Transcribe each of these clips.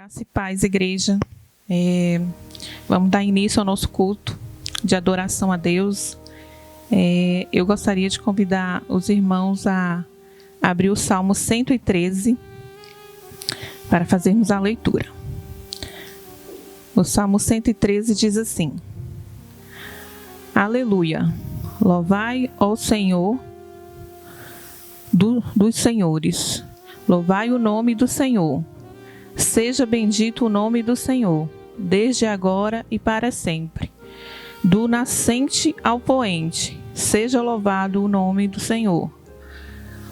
Graça e paz, igreja. Vamos dar início ao nosso culto de adoração a Deus. Eu gostaria de convidar os irmãos a abrir o Salmo 113 para fazermos a leitura. O Salmo 113 diz assim: Aleluia! Louvai ao Senhor dos senhores. Louvai o nome do Senhor. Seja bendito o nome do Senhor, desde agora e para sempre. Do nascente ao poente, seja louvado o nome do Senhor.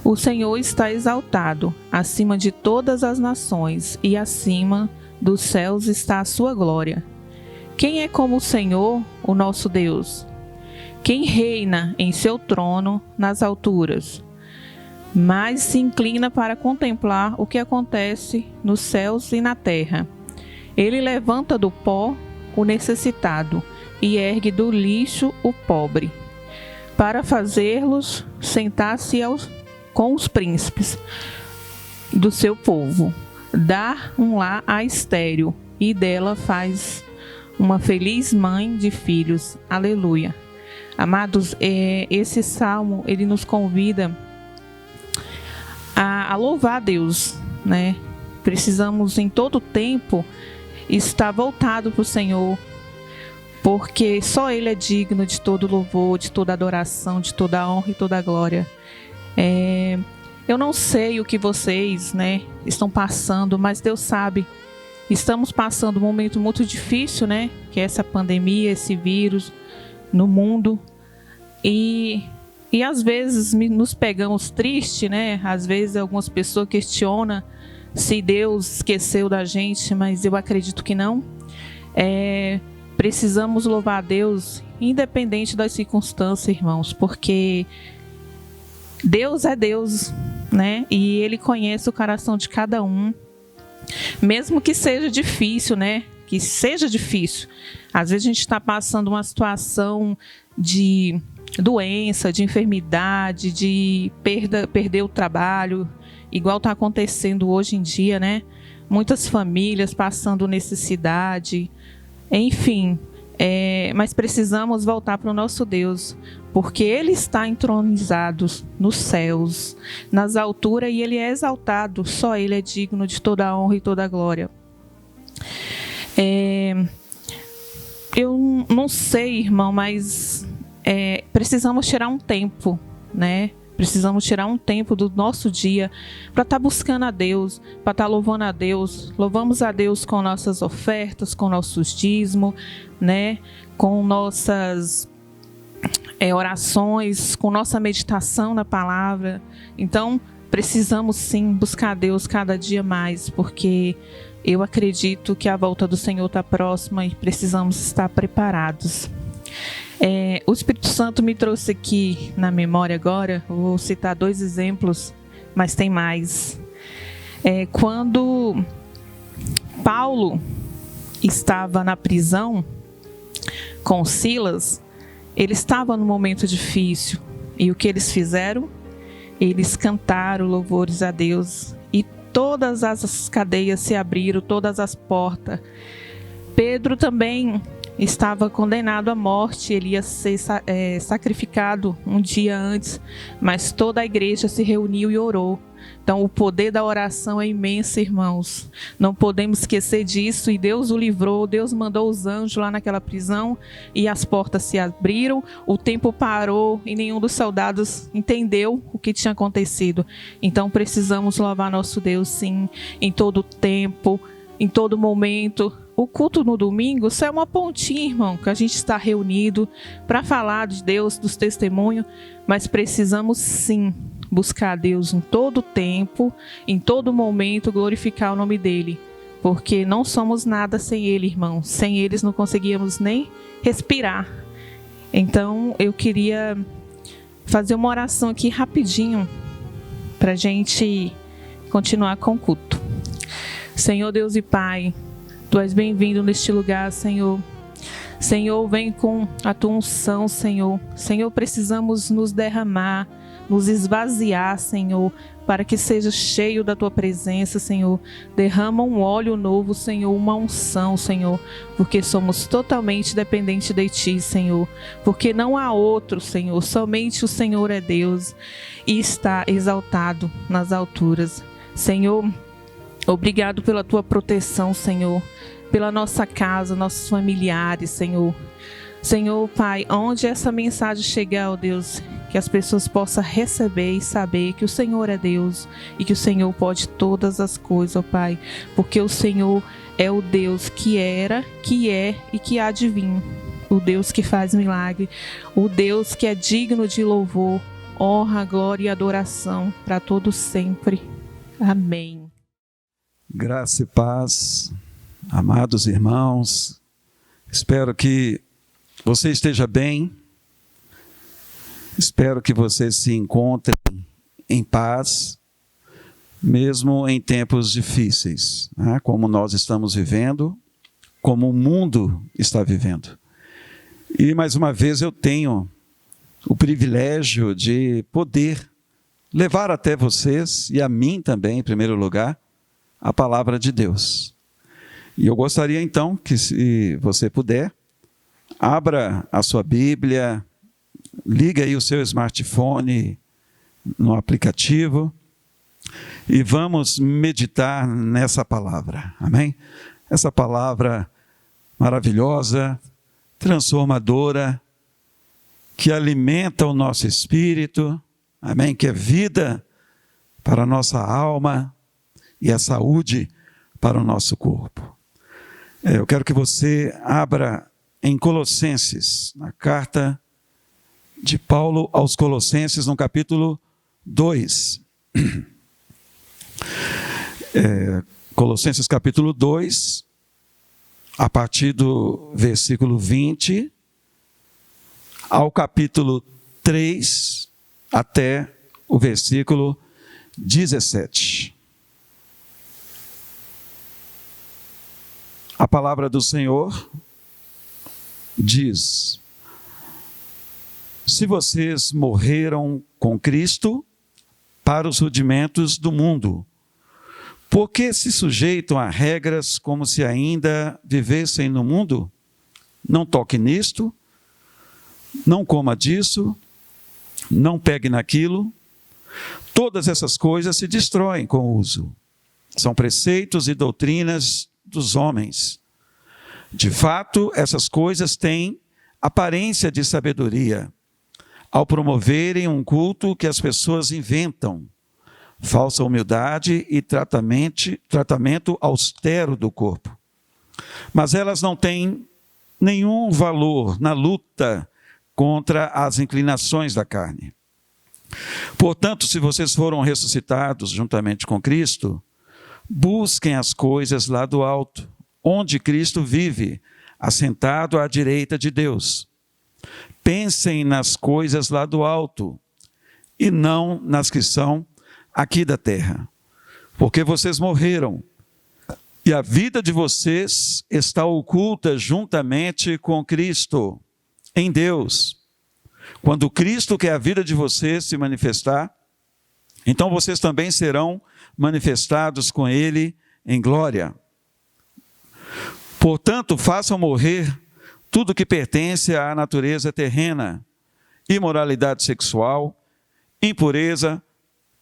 O Senhor está exaltado, acima de todas as nações, e acima dos céus está a sua glória. Quem é como o Senhor, o nosso Deus? Quem reina em seu trono nas alturas, mas se inclina para contemplar o que acontece nos céus e na terra. Ele levanta do pó o necessitado e ergue do lixo o pobre, para fazê-los sentar-se com os príncipes do seu povo. Dar um lar à estéril, e dela faz uma feliz mãe de filhos. Aleluia. Amados, esse salmo, ele nos convida a louvar a Deus, né? Precisamos em todo tempo estar voltado para o Senhor, porque só Ele é digno de todo louvor, de toda adoração, de toda honra e toda glória. Eu não sei o que vocês, né, estão passando, mas Deus sabe. Estamos passando um momento muito difícil, né? Que é essa pandemia, esse vírus no mundo. E às vezes nos pegamos tristes, né? Às vezes algumas pessoas questionam se Deus esqueceu da gente, mas eu acredito que não. Precisamos louvar a Deus independente das circunstâncias, irmãos, porque Deus é Deus, né? E Ele conhece o coração de cada um, mesmo que seja difícil, né? Que seja difícil. Às vezes a gente está passando uma situação de doença, de enfermidade, de perder o trabalho, igual está acontecendo hoje em dia, né? Muitas famílias passando necessidade, enfim. Mas precisamos voltar para o nosso Deus, porque Ele está entronizado nos céus, nas alturas, e Ele é exaltado. Só Ele é digno de toda a honra e toda a glória. Eu não sei, irmão, mas precisamos tirar um tempo, né? Precisamos tirar um tempo do nosso dia para estar buscando a Deus, para estar louvando a Deus. Louvamos a Deus com nossas ofertas, com nossos dízimos, né? Com nossas orações, com nossa meditação na palavra. Então, precisamos sim buscar a Deus cada dia mais, porque eu acredito que a volta do Senhor está próxima e precisamos estar preparados. O Espírito Santo me trouxe aqui na memória agora, vou citar 2 exemplos, mas tem mais. Quando Paulo estava na prisão com Silas, ele estava num momento difícil, e o que eles fizeram? Eles cantaram louvores a Deus, e todas as cadeias se abriram, todas as portas. Pedro também estava condenado à morte, ele ia ser sacrificado um dia antes, mas toda a igreja se reuniu e orou. Então o poder da oração é imenso, irmãos. Não podemos esquecer disso, e Deus o livrou. Deus mandou os anjos lá naquela prisão, e as portas se abriram, o tempo parou, e nenhum dos soldados entendeu o que tinha acontecido. Então precisamos louvar nosso Deus, sim, em todo tempo, em todo momento. O culto no domingo só é uma pontinha, irmão, que a gente está reunido para falar de Deus, dos testemunhos, mas precisamos sim buscar a Deus em todo tempo, em todo momento, glorificar o nome dEle, porque não somos nada sem Ele, irmão. Sem eles não conseguíamos nem respirar. Então eu queria fazer uma oração aqui rapidinho para a gente continuar com o culto. Senhor Deus e Pai, Tu és bem-vindo neste lugar, Senhor. Senhor, vem com a Tua unção, Senhor. Senhor, precisamos nos derramar, nos esvaziar, Senhor, para que seja cheio da tua presença, Senhor. Derrama um óleo novo, Senhor, uma unção, Senhor, porque somos totalmente dependentes de ti, Senhor, porque não há outro, Senhor, somente o Senhor é Deus e está exaltado nas alturas. Senhor, obrigado pela tua proteção, Senhor, pela nossa casa, nossos familiares, Senhor. Senhor, Pai, onde essa mensagem chegar, ó Deus, que as pessoas possam receber e saber que o Senhor é Deus e que o Senhor pode todas as coisas, ó Pai, porque o Senhor é o Deus que era, que é e que há de vir, o Deus que faz milagre, o Deus que é digno de louvor, honra, glória e adoração para todos sempre. Amém. Graça e paz, amados irmãos, espero que você esteja bem, espero que você se encontre em paz, mesmo em tempos difíceis, né? Como nós estamos vivendo, como o mundo está vivendo. E mais uma vez eu tenho o privilégio de poder levar até vocês, e a mim também, em primeiro lugar, a palavra de Deus. E eu gostaria então que, se você puder, abra a sua Bíblia, liga aí o seu smartphone no aplicativo e vamos meditar nessa palavra, amém? Essa palavra maravilhosa, transformadora, que alimenta o nosso espírito, amém? Que é vida para a nossa alma e é saúde para o nosso corpo. Eu quero que você abra em Colossenses, na carta de Paulo aos Colossenses, no capítulo 2. Colossenses capítulo 2, a partir do versículo 20, ao capítulo 3, até o versículo 17. A palavra do Senhor diz: se vocês morreram com Cristo para os rudimentos do mundo, por que se sujeitam a regras como se ainda vivessem no mundo? Não toque nisto, não coma disso, não pegue naquilo. Todas essas coisas se destroem com o uso. São preceitos e doutrinas dos homens. De fato, essas coisas têm aparência de sabedoria, ao promoverem um culto que as pessoas inventam, falsa humildade e tratamento austero do corpo. Mas elas não têm nenhum valor na luta contra as inclinações da carne. Portanto, se vocês foram ressuscitados juntamente com Cristo, busquem as coisas lá do alto, onde Cristo vive, assentado à direita de Deus. Pensem nas coisas lá do alto, e não nas que são aqui da terra. Porque vocês morreram, e a vida de vocês está oculta juntamente com Cristo, em Deus. Quando Cristo, que é a vida de vocês, se manifestar, então vocês também serão manifestados com Ele em glória. Portanto, façam morrer tudo que pertence à natureza terrena: imoralidade sexual, impureza,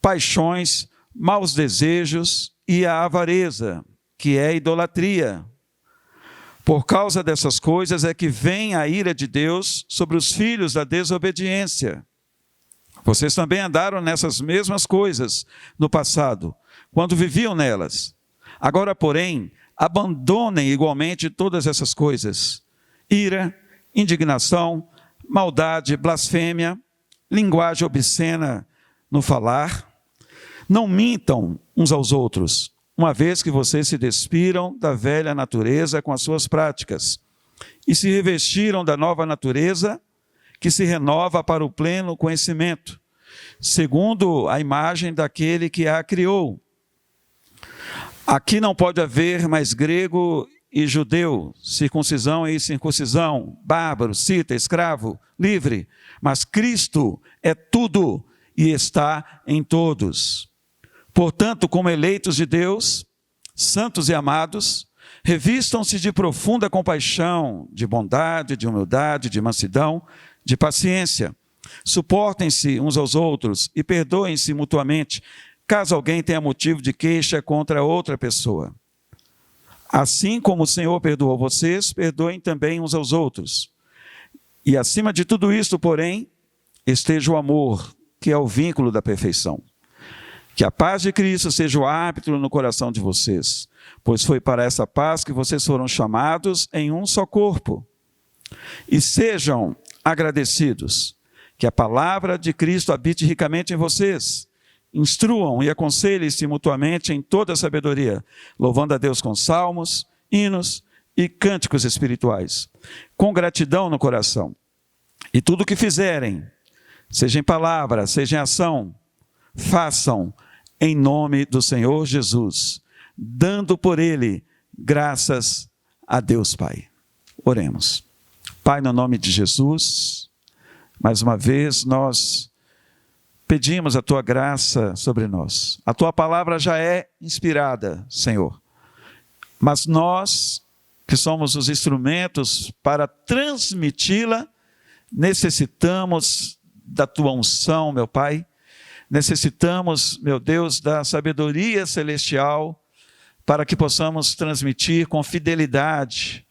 paixões, maus desejos e a avareza, que é idolatria. Por causa dessas coisas é que vem a ira de Deus sobre os filhos da desobediência. Vocês também andaram nessas mesmas coisas no passado, quando viviam nelas. Agora, porém, abandonem igualmente todas essas coisas: ira, indignação, maldade, blasfêmia, linguagem obscena no falar. Não mintam uns aos outros, uma vez que vocês se despiram da velha natureza com as suas práticas e se revestiram da nova natureza, que se renova para o pleno conhecimento, segundo a imagem daquele que a criou. Aqui não pode haver mais grego e judeu, circuncisão e incircuncisão, bárbaro, cita, escravo, livre, mas Cristo é tudo e está em todos. Portanto, como eleitos de Deus, santos e amados, revistam-se de profunda compaixão, de bondade, de humildade, de mansidão, de paciência. Suportem-se uns aos outros e perdoem-se mutuamente, caso alguém tenha motivo de queixa contra outra pessoa. Assim como o Senhor perdoou vocês, perdoem também uns aos outros. E acima de tudo isto, porém, esteja o amor, que é o vínculo da perfeição. Que a paz de Cristo seja o árbitro no coração de vocês, pois foi para essa paz que vocês foram chamados em um só corpo. E sejam agradecidos, que a palavra de Cristo habite ricamente em vocês. Instruam e aconselhem-se mutuamente em toda a sabedoria, louvando a Deus com salmos, hinos e cânticos espirituais, com gratidão no coração. E tudo o que fizerem, seja em palavra, seja em ação, façam em nome do Senhor Jesus, dando por Ele graças a Deus Pai. Oremos. Pai, no nome de Jesus, mais uma vez nós pedimos a Tua graça sobre nós. A Tua palavra já é inspirada, Senhor, mas nós, que somos os instrumentos para transmiti-la, necessitamos da Tua unção, meu Pai. Necessitamos, meu Deus, da sabedoria celestial para que possamos transmitir com fidelidade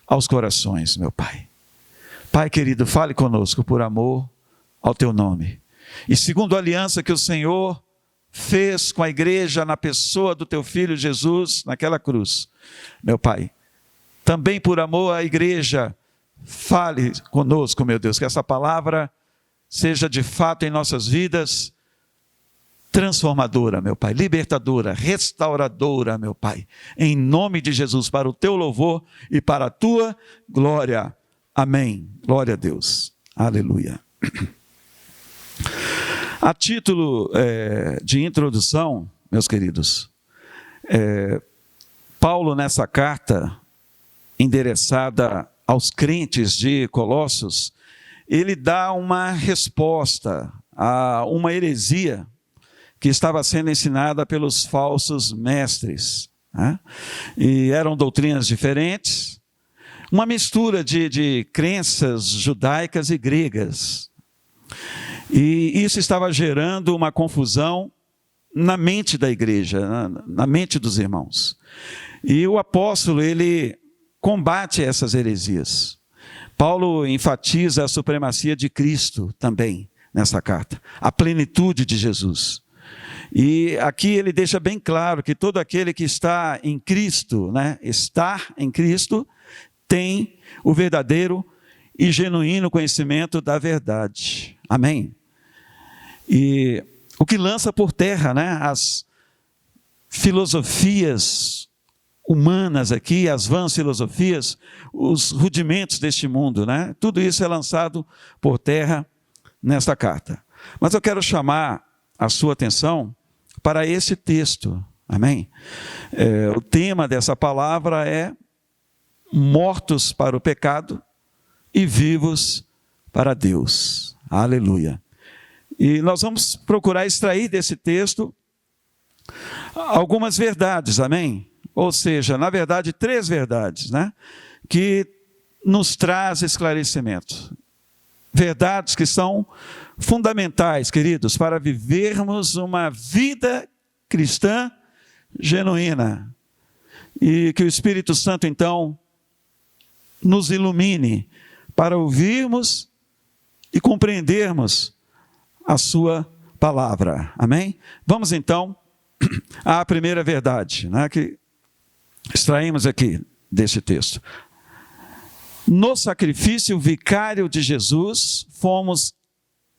aos corações, meu Pai. Pai querido, fale conosco por amor ao Teu nome. E segundo a aliança que o Senhor fez com a igreja na pessoa do Teu Filho Jesus naquela cruz, meu Pai, também por amor à igreja, fale conosco, meu Deus, que essa palavra seja de fato em nossas vidas transformadora, meu Pai, libertadora, restauradora, meu Pai, em nome de Jesus, para o Teu louvor e para a Tua glória. Amém. Glória a Deus. Aleluia. A título de introdução, meus queridos, Paulo nessa carta endereçada aos crentes de Colossos, ele dá uma resposta a uma heresia que estava sendo ensinada pelos falsos mestres, né? E eram doutrinas diferentes, uma mistura de crenças judaicas e gregas, e isso estava gerando uma confusão na mente da igreja, na mente dos irmãos. E o apóstolo, ele combate essas heresias. Paulo enfatiza a supremacia de Cristo também nessa carta, a plenitude de Jesus. E aqui ele deixa bem claro que todo aquele que está em Cristo, né, estar em Cristo, tem o verdadeiro e genuíno conhecimento da verdade. Amém? E o que lança por terra, né, as filosofias humanas aqui, as vãs filosofias, os rudimentos deste mundo, né? Tudo isso é lançado por terra nesta carta. Mas eu quero chamar a sua atenção para esse texto, amém? O tema dessa palavra é mortos para o pecado e vivos para Deus. Aleluia. E nós vamos procurar extrair desse texto algumas verdades, amém? Ou seja, na verdade, 3 verdades, né? Que nos traz esclarecimento. Verdades que são fundamentais, queridos, para vivermos uma vida cristã genuína. E que o Espírito Santo, então, nos ilumine para ouvirmos e compreendermos a sua palavra. Amém? Vamos, então, à primeira verdade, né, que extraímos aqui deste texto. No sacrifício vicário de Jesus, fomos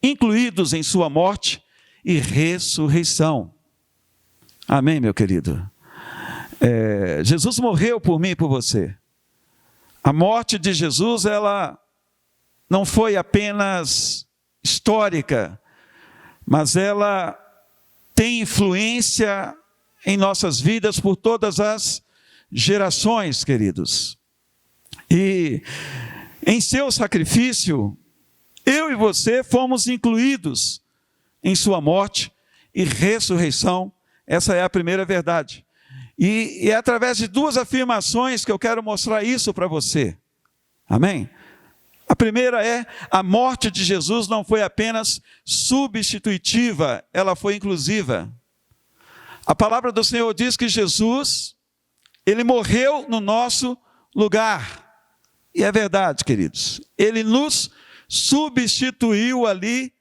incluídos em sua morte e ressurreição. Amém, meu querido? Jesus morreu por mim e por você. A morte de Jesus, ela não foi apenas histórica, mas ela tem influência em nossas vidas por todas as gerações, queridos. E em seu sacrifício, eu e você fomos incluídos em sua morte e ressurreição Essa é a primeira verdade. E é através de duas afirmações que eu quero mostrar isso para você. Amém? A primeira é: a morte de Jesus não foi apenas substitutiva, ela foi inclusiva. A palavra do Senhor diz que Jesus, ele morreu no nosso lugar. E é verdade, queridos. Ele nos substituiu ali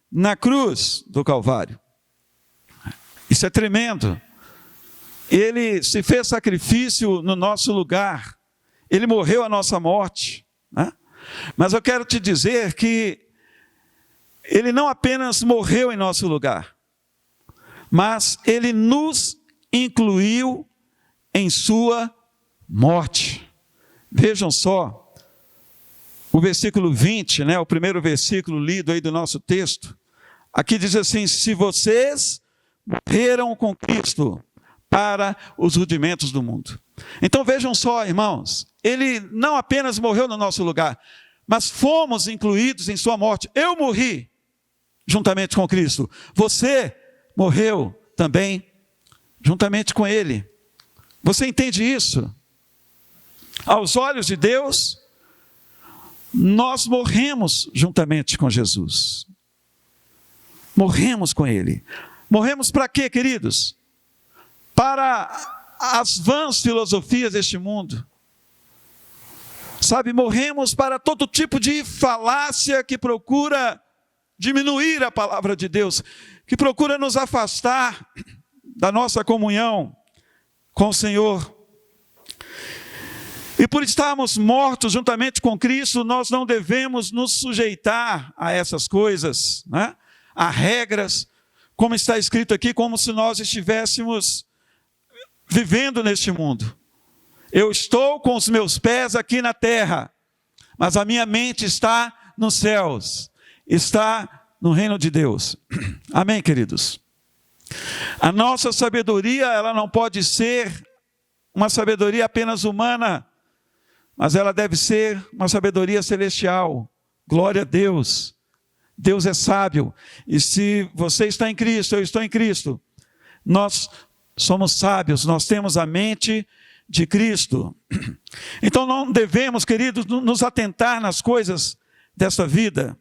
na cruz do Calvário. Isso é tremendo. Ele se fez sacrifício no nosso lugar. Ele morreu a nossa morte, né? Mas eu quero te dizer que ele não apenas morreu em nosso lugar, mas ele nos incluiu em sua morte. Vejam só, o versículo 20, né, o primeiro versículo lido aí do nosso texto, aqui diz assim: se vocês morreram com Cristo para os rudimentos do mundo. Então vejam só, irmãos, ele não apenas morreu no nosso lugar, mas fomos incluídos em sua morte. Eu morri juntamente com Cristo. Você morreu também juntamente com ele. Você entende isso? Aos olhos de Deus, nós morremos juntamente com Jesus. Morremos com ele. Morremos para quê, queridos? Para as vãs filosofias deste mundo. Sabe, morremos para todo tipo de falácia que procura diminuir a palavra de Deus, que procura nos afastar da nossa comunhão com o Senhor. E por estarmos mortos juntamente com Cristo, nós não devemos nos sujeitar a essas coisas, né? A regras, como está escrito aqui, como se nós estivéssemos vivendo neste mundo. Eu estou com os meus pés aqui na terra, mas a minha mente está nos céus, está no reino de Deus. Amém, queridos? A nossa sabedoria, ela não pode ser uma sabedoria apenas humana, mas ela deve ser uma sabedoria celestial. Glória a Deus. Deus é sábio. E se você está em Cristo, eu estou em Cristo, nós somos sábios, nós temos a mente de Cristo. Então não devemos, queridos, nos atentar nas coisas desta vida,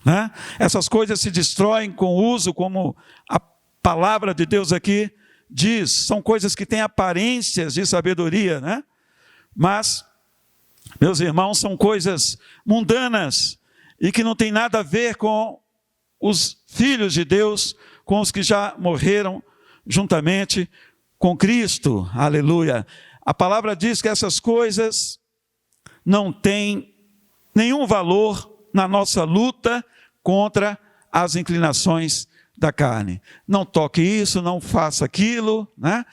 né? Essas coisas se destroem com o uso, como a palavra de Deus aqui diz. São coisas que têm aparências de sabedoria, né? Mas, meus irmãos, são coisas mundanas e que não tem nada a ver com os filhos de Deus, com os que já morreram juntamente com Cristo. Aleluia. A palavra diz que essas coisas não têm nenhum valor na nossa luta contra as inclinações da carne. Não toque isso, não faça aquilo, né?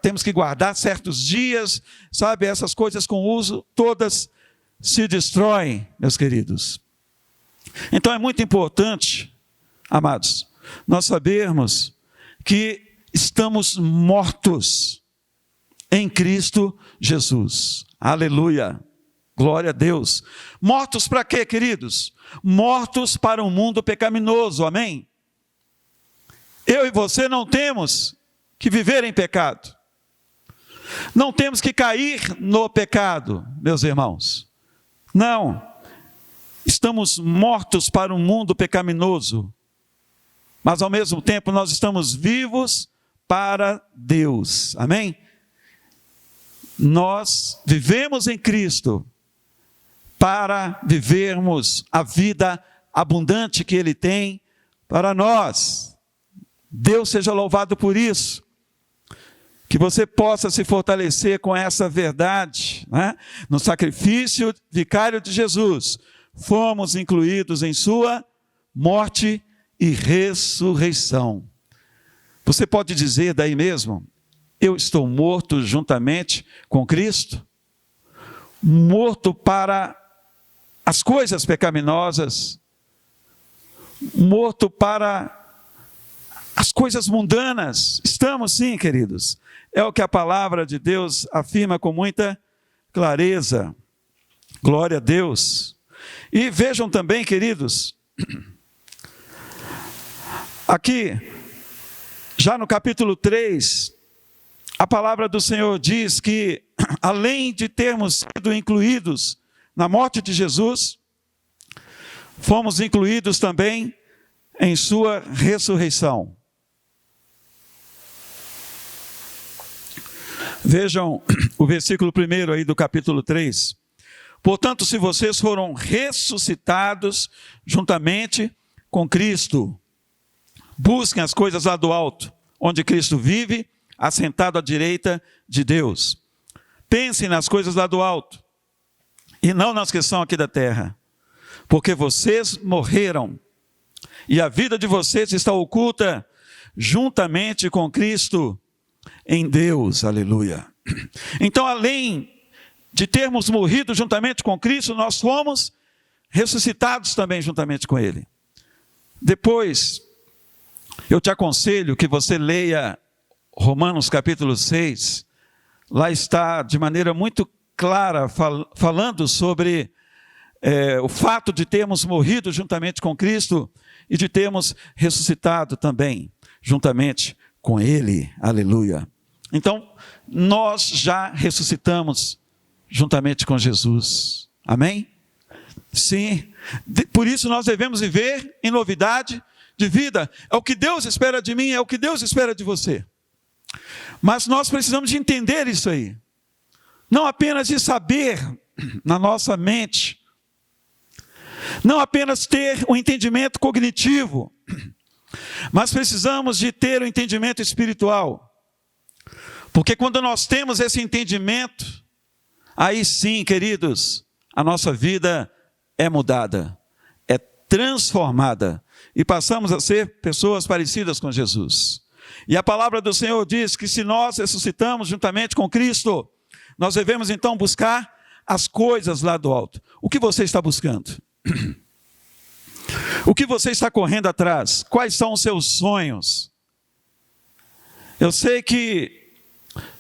Temos que guardar certos dias, sabe? Essas coisas com uso, todas se destroem, meus queridos. Então é muito importante, amados, nós sabermos que estamos mortos em Cristo Jesus. Aleluia. Glória a Deus. Mortos para quê, queridos? Mortos para um mundo pecaminoso, amém? Eu e você não temos que viver em pecado. Não temos que cair no pecado, meus irmãos. Não. Estamos mortos para um mundo pecaminoso. Mas ao mesmo tempo nós estamos vivos para Deus, amém? Nós vivemos em Cristo para vivermos a vida abundante que Ele tem para nós. Deus seja louvado por isso. Que você possa se fortalecer com essa verdade, né? No sacrifício vicário de Jesus, fomos incluídos em sua morte e ressurreição. Você pode dizer daí mesmo: eu estou morto juntamente com Cristo, morto para as coisas pecaminosas, morto para as coisas mundanas. Estamos sim, queridos. É o que a palavra de Deus afirma com muita clareza. Glória a Deus. E vejam também, queridos, aqui, Já no capítulo 3, a palavra do Senhor diz que, além de termos sido incluídos na morte de Jesus, fomos incluídos também em sua ressurreição. Vejam o versículo 1 aí do capítulo 3. Portanto, se vocês foram ressuscitados juntamente com Cristo, busquem as coisas lá do alto, onde Cristo vive, assentado à direita de Deus. Pensem nas coisas lá do alto, e não nas que são aqui da terra, porque vocês morreram, e a vida de vocês está oculta juntamente com Cristo em Deus. Aleluia. Então, além de termos morrido juntamente com Cristo, nós fomos ressuscitados também juntamente com Ele. Depois, eu te aconselho que você leia Romanos capítulo 6, lá está de maneira muito clara, falando sobre o fato de termos morrido juntamente com Cristo e de termos ressuscitado também juntamente com Ele. Aleluia. Então, nós já ressuscitamos juntamente com Jesus. Amém? Sim. Por isso nós devemos viver em novidade de vida. É o que Deus espera de mim, é o que Deus espera de você. Mas nós precisamos de entender isso aí. Não apenas de saber na nossa mente, não apenas ter um entendimento cognitivo, mas precisamos de ter um entendimento espiritual. Porque quando nós temos esse entendimento, aí sim, queridos, a nossa vida é mudada, é transformada, e passamos a ser pessoas parecidas com Jesus. E a palavra do Senhor diz que se nós ressuscitamos juntamente com Cristo, nós devemos então buscar as coisas lá do alto. O que você está buscando? O que você está correndo atrás? Quais são os seus sonhos? Eu sei que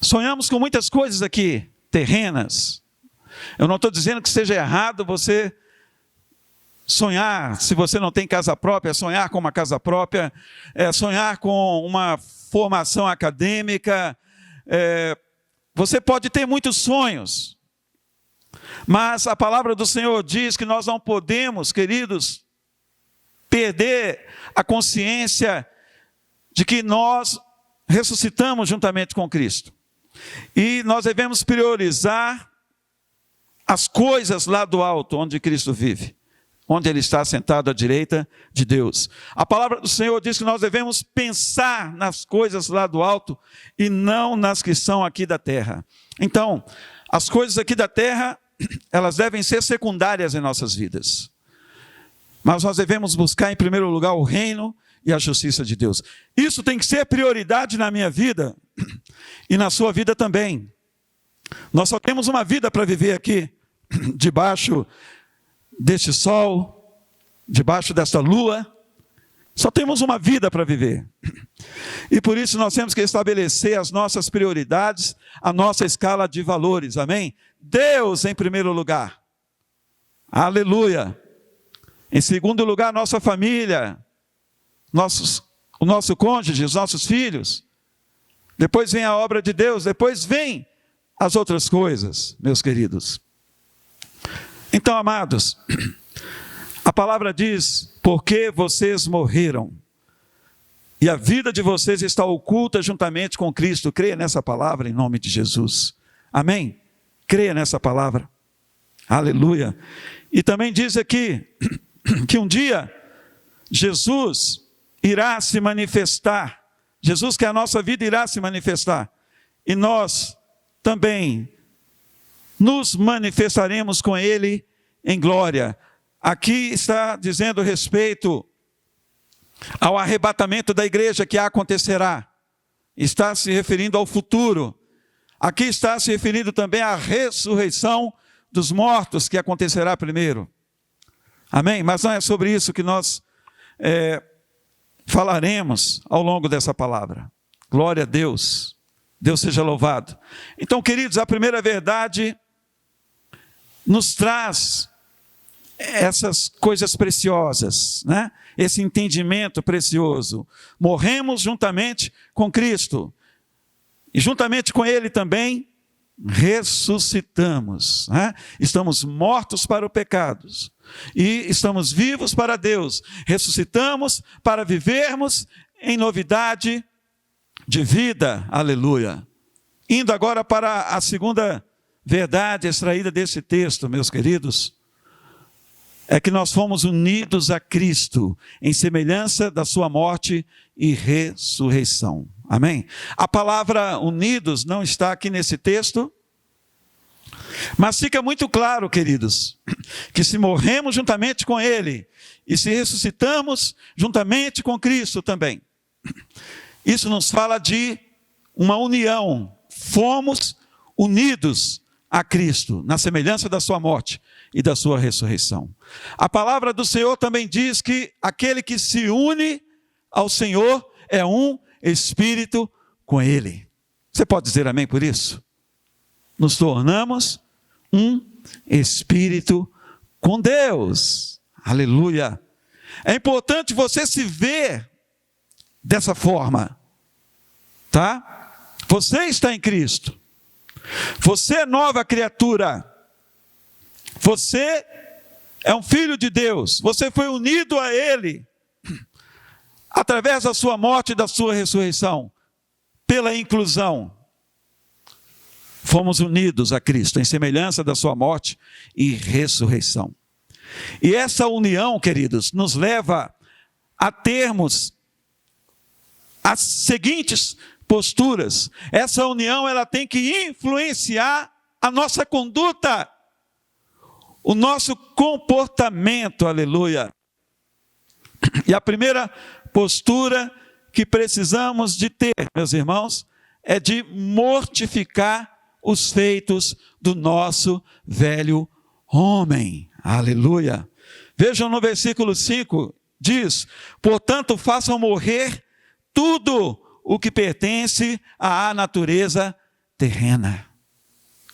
sonhamos com muitas coisas aqui, terrenas. Eu não estou dizendo que seja errado você sonhar, se você não tem casa própria, sonhar com uma casa própria, sonhar com uma formação acadêmica. Você pode ter muitos sonhos, mas a palavra do Senhor diz que nós não podemos, queridos, perder a consciência de que nós ressuscitamos juntamente com Cristo. E nós devemos priorizar as coisas lá do alto, onde Cristo vive, onde Ele está sentado à direita de Deus. A palavra do Senhor diz que nós devemos pensar nas coisas lá do alto e não nas que são aqui da terra. Então, as coisas aqui da terra, elas devem ser secundárias em nossas vidas. Mas nós devemos buscar em primeiro lugar o reino e a justiça de Deus. Isso tem que ser prioridade na minha vida e na sua vida também. Nós só temos uma vida para viver aqui, debaixo deste sol, debaixo desta lua. Só temos uma vida para viver. E por isso nós temos que estabelecer as nossas prioridades, a nossa escala de valores. Amém? Deus em primeiro lugar. Aleluia. Em segundo lugar, nossa família, o nosso cônjuge, os nossos filhos. Depois vem a obra de Deus, depois vem as outras coisas, meus queridos. Então, amados, a palavra diz, porque vocês morreram, e a vida de vocês está oculta juntamente com Cristo. Creia nessa palavra em nome de Jesus. Amém? Creia nessa palavra. Aleluia. E também diz aqui, que um dia Jesus irá se manifestar. Jesus, que é a nossa vida, irá se manifestar. E nós também nos manifestaremos com Ele em glória. Aqui está dizendo respeito ao arrebatamento da igreja que acontecerá. Está se referindo ao futuro. Aqui está se referindo também à ressurreição dos mortos que acontecerá primeiro. Amém? Mas não é sobre isso que nós falaremos ao longo dessa palavra. Glória a Deus. Deus seja louvado. Então, queridos, a primeira verdade nos traz essas coisas preciosas, né? Esse entendimento precioso. Morremos juntamente com Cristo. E juntamente com Ele também ressuscitamos, né? Estamos mortos para o pecado e estamos vivos para Deus. Ressuscitamos para vivermos em novidade de vida. Aleluia. Indo agora para a segunda verdade extraída desse texto, meus queridos, é que nós fomos unidos a Cristo em semelhança da sua morte e ressurreição. Amém? A palavra unidos não está aqui nesse texto, mas fica muito claro, queridos, que se morremos juntamente com Ele e se ressuscitamos juntamente com Cristo também, isso nos fala de uma união. Fomos unidos a Cristo na semelhança da sua morte e da sua ressurreição. A palavra do Senhor também diz que aquele que se une ao Senhor é um espírito com Ele. Você pode dizer amém por isso? Nos tornamos um espírito com Deus. Aleluia. É importante você se ver dessa forma, tá? Você está em Cristo. Você é nova criatura. Você é um filho de Deus. Você foi unido a Ele através da sua morte e da sua ressurreição, pela inclusão. Fomos unidos a Cristo em semelhança da sua morte e ressurreição. E essa união, queridos, nos leva a termos as seguintes posturas. Essa união, ela tem que influenciar a nossa conduta, o nosso comportamento, aleluia. E a primeira postura que precisamos de ter, meus irmãos, é de mortificar os feitos do nosso velho homem, aleluia. Vejam no versículo 5, diz: portanto façam morrer tudo o que pertence à natureza terrena.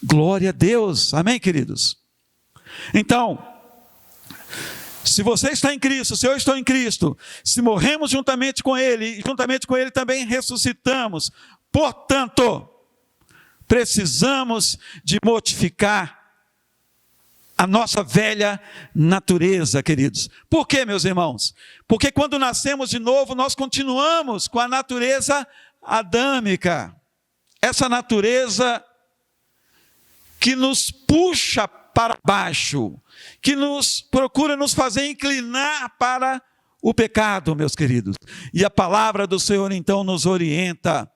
Glória a Deus, amém, queridos? Então, se você está em Cristo, se eu estou em Cristo, se morremos juntamente com Ele, e juntamente com Ele também ressuscitamos, portanto, precisamos de mortificar a nossa velha natureza, queridos. Por quê, meus irmãos? Porque quando nascemos de novo, nós continuamos com a natureza adâmica. Essa natureza que nos puxa para baixo, que nos procura nos fazer inclinar para o pecado, meus queridos. E a palavra do Senhor, então, nos orienta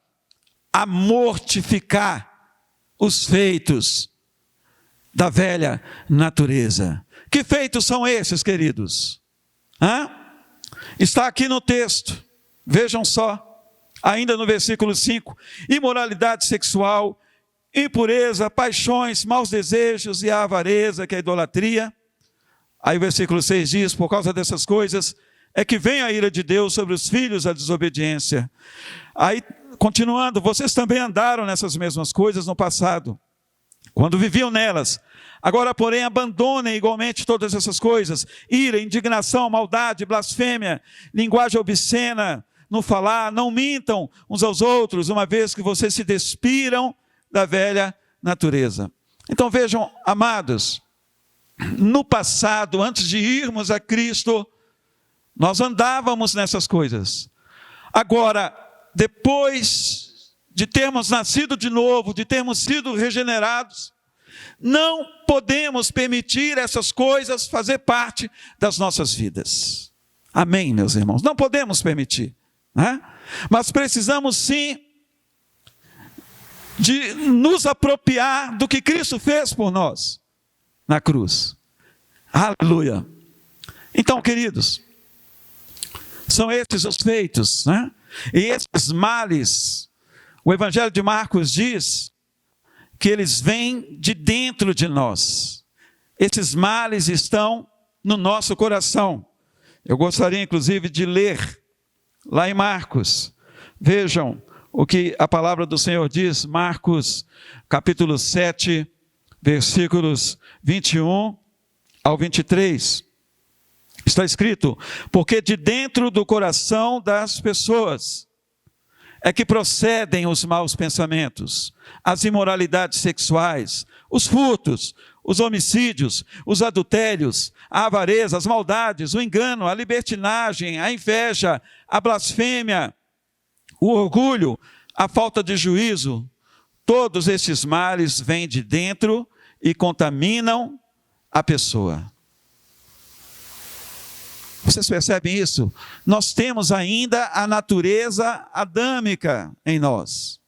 a mortificar os feitos da velha natureza. Que feitos são esses, queridos? Está aqui no texto, vejam só, ainda no versículo 5, imoralidade sexual, impureza, paixões, maus desejos e a avareza, que é a idolatria. Aí o versículo 6 diz: por causa dessas coisas é que vem a ira de Deus sobre os filhos da desobediência. Aí, continuando, vocês também andaram nessas mesmas coisas no passado, quando viviam nelas. Agora, porém, abandonem igualmente todas essas coisas: ira, indignação, maldade, blasfêmia, linguagem obscena, no falar, não mintam uns aos outros, uma vez que vocês se despiram da velha natureza. Então vejam, amados, no passado, antes de irmos a Cristo, nós andávamos nessas coisas. Agora, depois de termos nascido de novo, de termos sido regenerados, não podemos permitir essas coisas fazer parte das nossas vidas. Amém, meus irmãos? Não podemos permitir, né? Mas precisamos sim de nos apropriar do que Cristo fez por nós na cruz. Aleluia. Então, queridos, são esses os feitos, né? E esses males, o Evangelho de Marcos diz que eles vêm de dentro de nós. Esses males estão no nosso coração. Eu gostaria, inclusive, de ler lá em Marcos. Vejam o que a palavra do Senhor diz, Marcos, capítulo 7, versículos 21 ao 23, está escrito: porque de dentro do coração das pessoas é que procedem os maus pensamentos, as imoralidades sexuais, os furtos, os homicídios, os adultérios, a avareza, as maldades, o engano, a libertinagem, a inveja, a blasfêmia, o orgulho, a falta de juízo. Todos estes males vêm de dentro e contaminam a pessoa. Vocês percebem isso? Nós temos ainda a natureza adâmica em nós.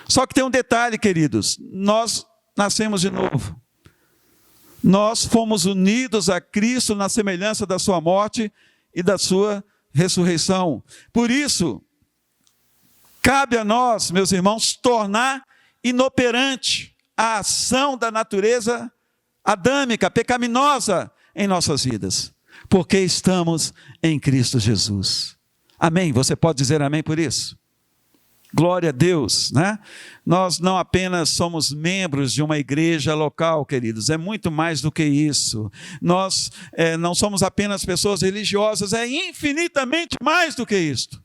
Só que tem um detalhe, queridos: nós nascemos de novo. Nós fomos unidos a Cristo na semelhança da sua morte e da sua ressurreição. Por isso, cabe a nós, meus irmãos, tornar inoperante a ação da natureza adâmica, pecaminosa em nossas vidas, porque estamos em Cristo Jesus. Amém? Você pode dizer amém por isso? Glória a Deus, né? Nós não apenas somos membros de uma igreja local, queridos, é muito mais do que isso. Nós não somos apenas pessoas religiosas, é infinitamente mais do que isto.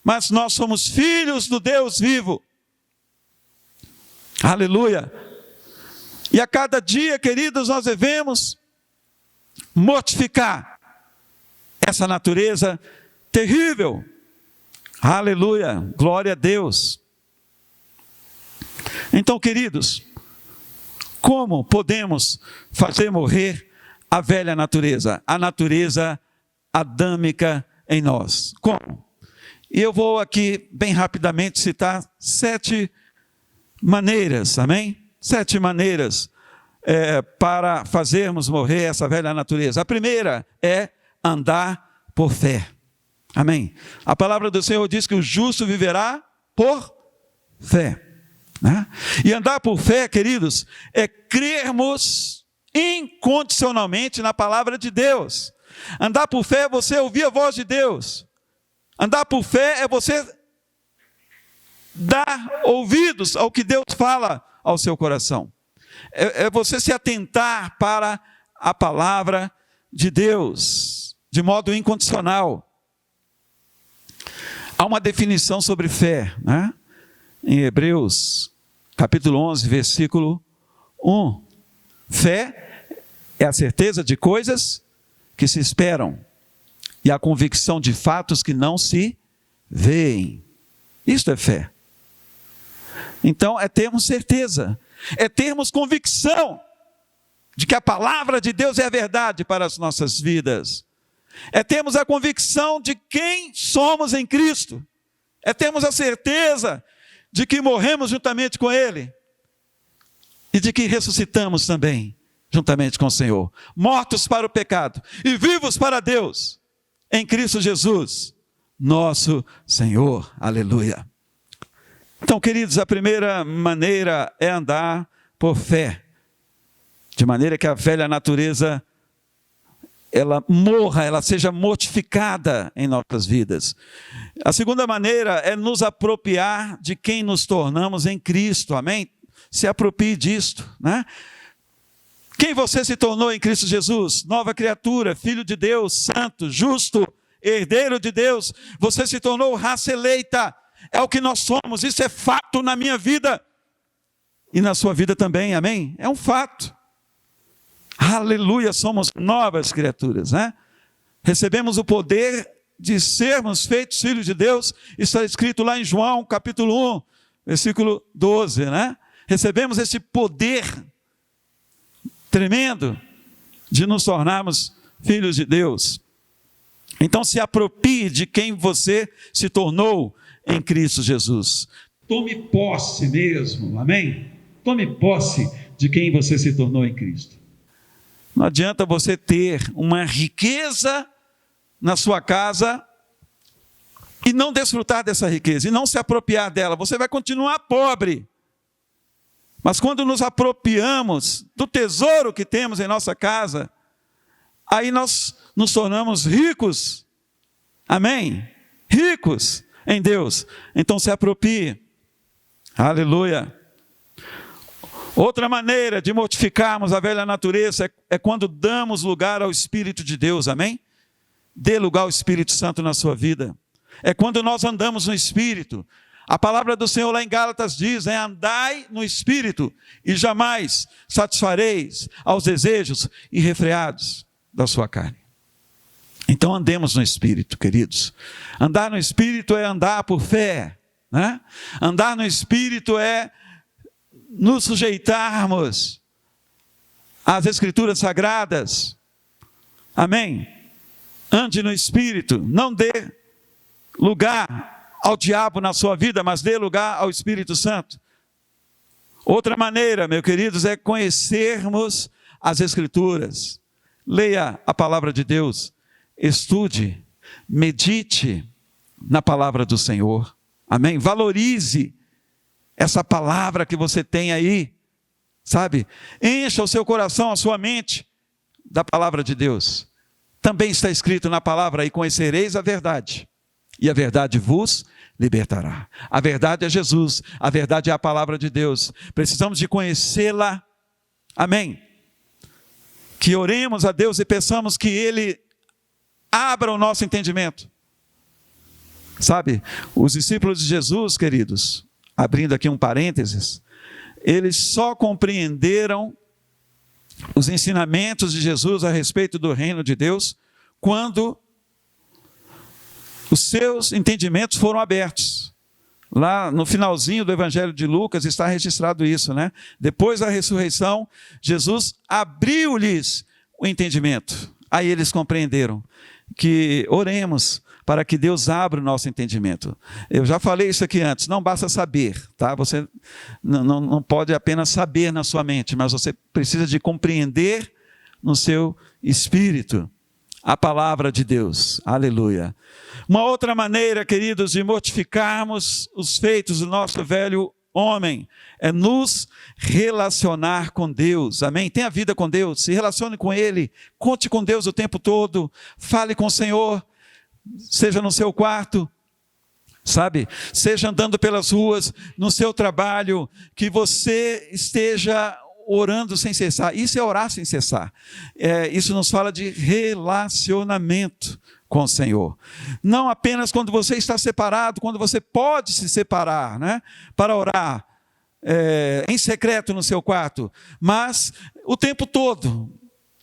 Mas nós somos filhos do Deus vivo. Aleluia! E a cada dia, queridos, nós devemos mortificar essa natureza terrível. Aleluia, glória a Deus. Então, queridos, como podemos fazer morrer a velha natureza, a natureza adâmica em nós? Como? E eu vou aqui bem rapidamente citar 7 maneiras, amém? 7 maneiras para fazermos morrer essa velha natureza. A primeira é andar por fé. Amém? A palavra do Senhor diz que o justo viverá por fé, né? E andar por fé, queridos, é crermos incondicionalmente na palavra de Deus. Andar por fé é você ouvir a voz de Deus. Andar por fé é você dar ouvidos ao que Deus fala ao seu coração. É você se atentar para a palavra de Deus, de modo incondicional. Há uma definição sobre fé, né? Em Hebreus, capítulo 11, versículo 1. Fé é a certeza de coisas que se esperam e a convicção de fatos que não se veem. Isto é fé. Então, é termos certeza, é termos convicção de que a palavra de Deus é a verdade para as nossas vidas. É termos a convicção de quem somos em Cristo. É termos a certeza de que morremos juntamente com Ele. E de que ressuscitamos também juntamente com o Senhor. Mortos para o pecado e vivos para Deus. Em Cristo Jesus, nosso Senhor. Aleluia. Então, queridos, a primeira maneira é andar por fé. De maneira que a velha natureza ela morra, ela seja mortificada em nossas vidas. A segunda maneira é nos apropriar de quem nos tornamos em Cristo, amém? Se aproprie disto, né? Quem você se tornou em Cristo Jesus? Nova criatura, filho de Deus, santo, justo, herdeiro de Deus. Você se tornou raça eleita, é o que nós somos, isso é fato na minha vida e na sua vida também, amém? É um fato. Aleluia, somos novas criaturas, né? Recebemos o poder de sermos feitos filhos de Deus, está escrito lá em João, capítulo 1, versículo 12, né? Recebemos esse poder tremendo de nos tornarmos filhos de Deus. Então se aproprie de quem você se tornou em Cristo Jesus. Tome posse mesmo, amém? Tome posse de quem você se tornou em Cristo. Não adianta você ter uma riqueza na sua casa e não desfrutar dessa riqueza, e não se apropriar dela. Você vai continuar pobre. Mas quando nos apropriamos do tesouro que temos em nossa casa, aí nós nos tornamos ricos. Amém? Ricos em Deus. Então se aproprie. Aleluia. Outra maneira de mortificarmos a velha natureza é quando damos lugar ao Espírito de Deus, amém? Dê lugar ao Espírito Santo na sua vida. É quando nós andamos no Espírito. A palavra do Senhor lá em Gálatas diz, andai no Espírito e jamais satisfareis aos desejos irrefreados da sua carne. Então andemos no Espírito, queridos. Andar no Espírito é andar por fé, né? Andar no Espírito é nos sujeitarmos às Escrituras Sagradas. Amém? Ande no Espírito, não dê lugar ao diabo na sua vida, mas dê lugar ao Espírito Santo. Outra maneira, meus queridos, é conhecermos as Escrituras. Leia a palavra de Deus, estude, medite na palavra do Senhor. Amém? Valorize essa palavra que você tem aí, sabe? Encha o seu coração, a sua mente da palavra de Deus. Também está escrito na palavra, e conhecereis a verdade, e a verdade vos libertará. A verdade é Jesus, a verdade é a palavra de Deus. Precisamos de conhecê-la. Amém? Que oremos a Deus e peçamos que Ele abra o nosso entendimento. Sabe, os discípulos de Jesus, queridos, abrindo aqui um parênteses, eles só compreenderam os ensinamentos de Jesus a respeito do reino de Deus quando os seus entendimentos foram abertos. Lá no finalzinho do Evangelho de Lucas está registrado isso, né? Depois da ressurreição, Jesus abriu-lhes o entendimento. Aí eles compreenderam que oremos para que Deus abra o nosso entendimento. Eu já falei isso aqui antes, não basta saber, tá? Você não pode apenas saber na sua mente, mas você precisa de compreender no seu espírito a palavra de Deus. Aleluia. Uma outra maneira, queridos, de mortificarmos os feitos do nosso velho homem é nos relacionar com Deus. Amém? Tenha vida com Deus, se relacione com Ele, conte com Deus o tempo todo, fale com o Senhor, seja no seu quarto, sabe? Seja andando pelas ruas, no seu trabalho, que você esteja orando sem cessar. Isso é orar sem cessar. Isso nos fala de relacionamento com o Senhor. Não apenas quando você está separado, quando você pode se separar, né? Para orar em secreto no seu quarto, mas o tempo todo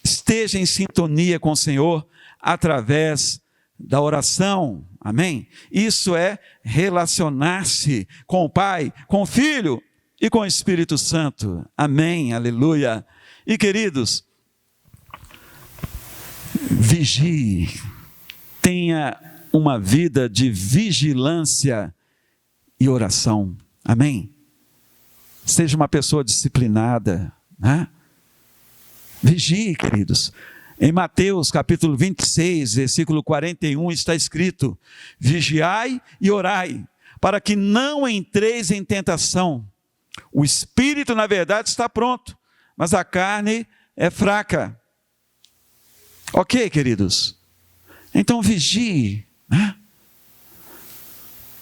esteja em sintonia com o Senhor através da oração. Amém? Isso é relacionar-se com o Pai, com o Filho e com o Espírito Santo. Amém, aleluia. E queridos, vigie, tenha uma vida de vigilância e oração. Amém? Seja uma pessoa disciplinada, né? Vigie, queridos. Em Mateus capítulo 26, versículo 41, está escrito: vigiai e orai, para que não entreis em tentação. O espírito, na verdade, está pronto, mas a carne é fraca. Ok, queridos? Então vigie, né?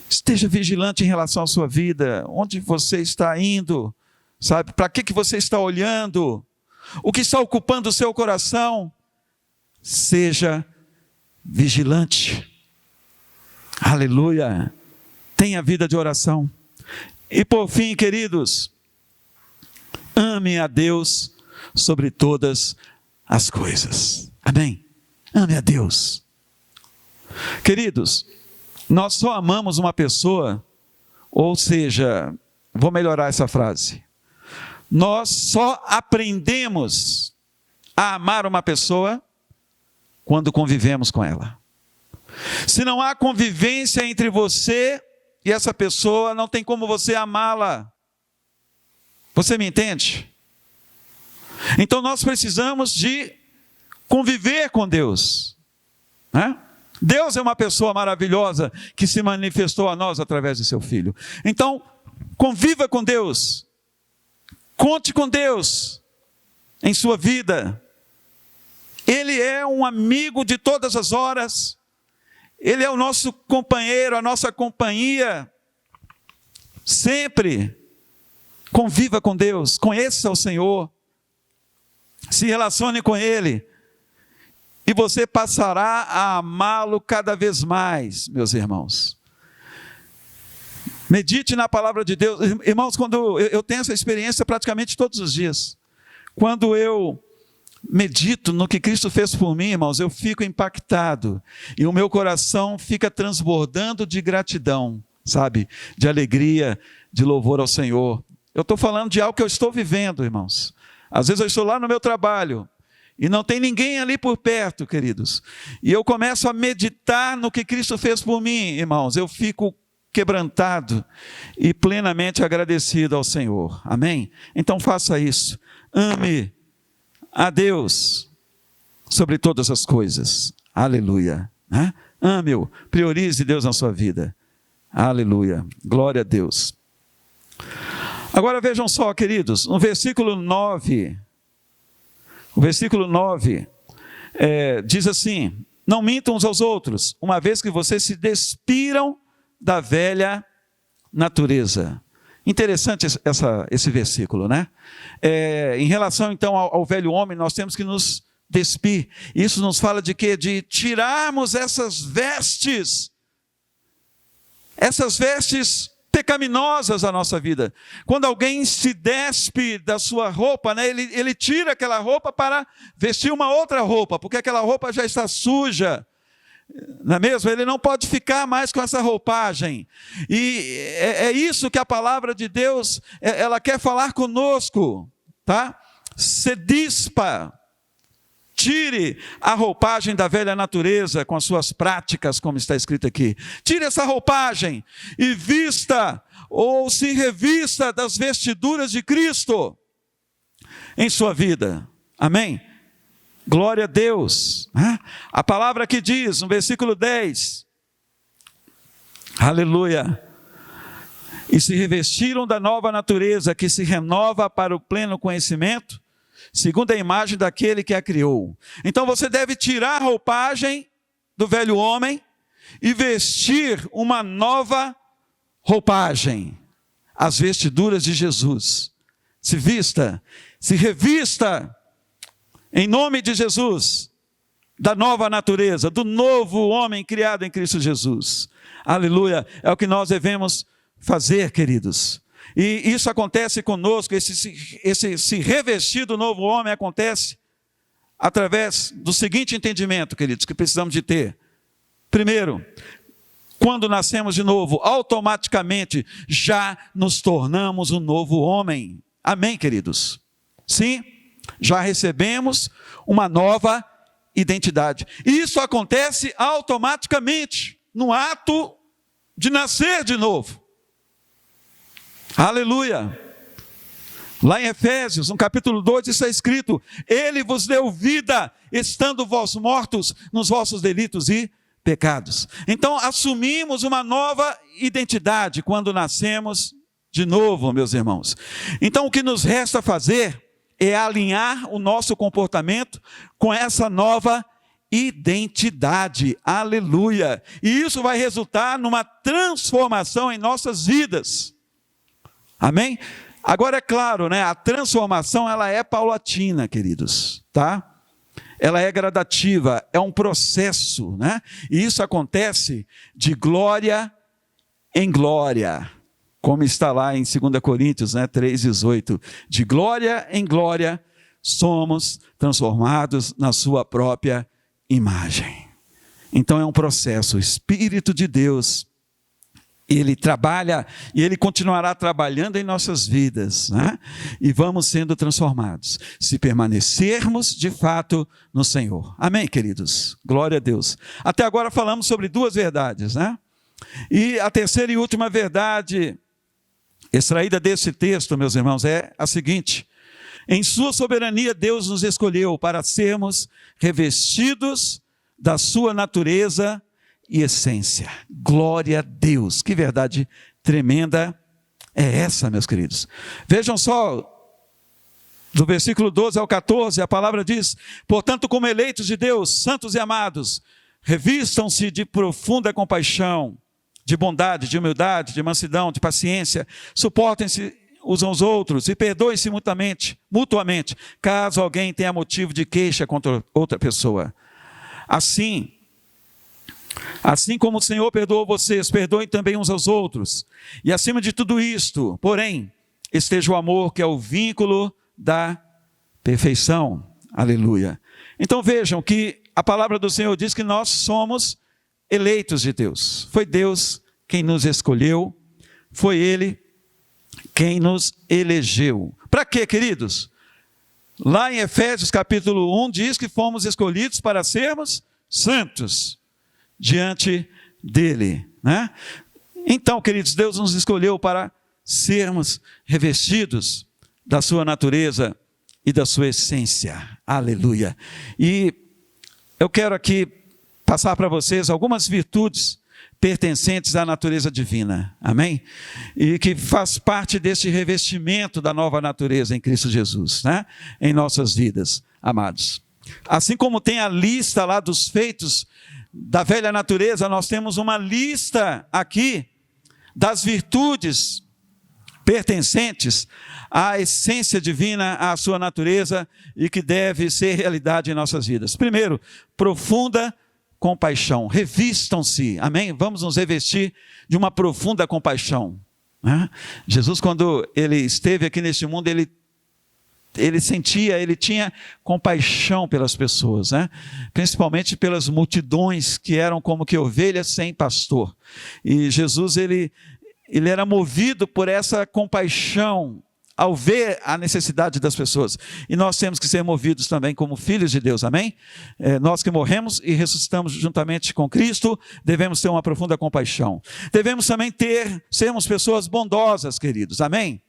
Esteja vigilante em relação à sua vida, onde você está indo, sabe? Para que você está olhando? O que está ocupando o seu coração? Seja vigilante. Aleluia. Tenha vida de oração. E por fim, queridos, ame a Deus sobre todas as coisas. Amém? Ame a Deus. Queridos, nós só amamos uma pessoa, ou seja, vou melhorar essa frase. Nós só aprendemos a amar uma pessoa quando convivemos com ela. Se não há convivência entre você e essa pessoa, não tem como você amá-la. Você me entende? Então nós precisamos de conviver com Deus, né? Deus é uma pessoa maravilhosa que se manifestou a nós através de seu Filho. Então, conviva com Deus, conte com Deus em sua vida. Ele é um amigo de todas as horas, Ele é o nosso companheiro, a nossa companhia, sempre. Conviva com Deus, conheça o Senhor, se relacione com Ele, e você passará a amá-lo cada vez mais, meus irmãos. Medite na palavra de Deus. Irmãos, quando eu tenho essa experiência praticamente todos os dias. Quando eu medito no que Cristo fez por mim, irmãos, eu fico impactado. E o meu coração fica transbordando de gratidão, sabe? De alegria, de louvor ao Senhor. Eu estou falando de algo que eu estou vivendo, irmãos. Às vezes eu estou lá no meu trabalho e não tem ninguém ali por perto, queridos. E eu começo a meditar no que Cristo fez por mim, irmãos. Eu fico quebrantado e plenamente agradecido ao Senhor. Amém? Então faça isso. Ame a Deus sobre todas as coisas. Aleluia. Ame-o. Priorize Deus na sua vida. Aleluia. Glória a Deus. Agora vejam só, queridos, no versículo 9, diz assim: não mintam uns aos outros, uma vez que vocês se despiram da velha natureza. Interessante esse versículo, né? Em relação então ao velho homem, nós temos que nos despir. Isso nos fala de quê? De tirarmos essas vestes pecaminosas da nossa vida. Quando alguém se despe da sua roupa, né, ele tira aquela roupa para vestir uma outra roupa, porque aquela roupa já está suja, não é mesmo? Ele não pode ficar mais com essa roupagem. E é isso que a palavra de Deus, ela quer falar conosco, tá? Se dispa. Tire a roupagem da velha natureza com as suas práticas, como está escrito aqui. Tire essa roupagem e vista ou se revista das vestiduras de Cristo em sua vida. Amém? Glória a Deus. A palavra que diz, no versículo 10, aleluia, e se revestiram da nova natureza que se renova para o pleno conhecimento, segundo a imagem daquele que a criou. Então você deve tirar a roupagem do velho homem e vestir uma nova roupagem, as vestiduras de Jesus. Se vista, se revista, em nome de Jesus, da nova natureza, do novo homem criado em Cristo Jesus. Aleluia, é o que nós devemos fazer, queridos. E isso acontece conosco, esse se revestir do novo homem acontece através do seguinte entendimento, queridos, que precisamos de ter. Primeiro, quando nascemos de novo, automaticamente já nos tornamos um novo homem. Amém, queridos? Sim, já recebemos uma nova identidade. E isso acontece automaticamente, no ato de nascer de novo. Aleluia. Lá em Efésios, no capítulo 2, está escrito: Ele vos deu vida, estando vós mortos nos vossos delitos e pecados. Então, assumimos uma nova identidade quando nascemos de novo, meus irmãos. Então, o que nos resta fazer é alinhar o nosso comportamento com essa nova identidade. Aleluia. E isso vai resultar numa transformação em nossas vidas. Amém? Agora é claro, né? A transformação ela é paulatina, queridos, tá? Ela é gradativa, é um processo, né? E isso acontece de glória em glória, como está lá em 2 Coríntios, né, 3:18. De glória em glória somos transformados na sua própria imagem. Então é um processo. O Espírito de Deus, Ele trabalha e Ele continuará trabalhando em nossas vidas, né? E vamos sendo transformados, se permanecermos de fato no Senhor. Amém, queridos? Glória a Deus. Até agora falamos sobre duas verdades, né? E a terceira e última verdade extraída desse texto, meus irmãos, é a seguinte: em sua soberania Deus nos escolheu para sermos revestidos da sua natureza e essência. Glória a Deus. Que verdade tremenda é essa, meus queridos. Vejam só, do versículo 12 ao 14, a palavra diz: portanto, como eleitos de Deus, santos e amados, revistam-se de profunda compaixão, de bondade, de humildade, de mansidão, de paciência, suportem-se uns aos outros e perdoem-se mutuamente, caso alguém tenha motivo de queixa contra outra pessoa. Assim como o Senhor perdoou vocês, perdoem também uns aos outros. E acima de tudo isto, porém, esteja o amor, que é o vínculo da perfeição. Aleluia. Então vejam que a palavra do Senhor diz que nós somos eleitos de Deus. Foi Deus quem nos escolheu, foi Ele quem nos elegeu. Para quê, queridos? Lá em Efésios capítulo 1 diz que fomos escolhidos para sermos santos diante dele, né? Então, queridos, Deus nos escolheu para sermos revestidos da sua natureza e da sua essência. Aleluia. E eu quero aqui passar para vocês algumas virtudes pertencentes à natureza divina, amém? E que faz parte deste revestimento da nova natureza em Cristo Jesus, né? Em nossas vidas, amados. Assim como tem a lista lá dos feitos da velha natureza, nós temos uma lista aqui das virtudes pertencentes à essência divina, à sua natureza, e que deve ser realidade em nossas vidas. Primeiro, profunda compaixão. Revistam-se, amém? Vamos nos revestir de uma profunda compaixão, né? Jesus, quando ele esteve aqui neste mundo, ele tinha compaixão pelas pessoas, né? Principalmente pelas multidões que eram como que ovelhas sem pastor. E Jesus, ele era movido por essa compaixão ao ver a necessidade das pessoas. E nós temos que ser movidos também como filhos de Deus, amém? Nós que morremos e ressuscitamos juntamente com Cristo, devemos ter uma profunda compaixão. Devemos também sermos pessoas bondosas, queridos, amém?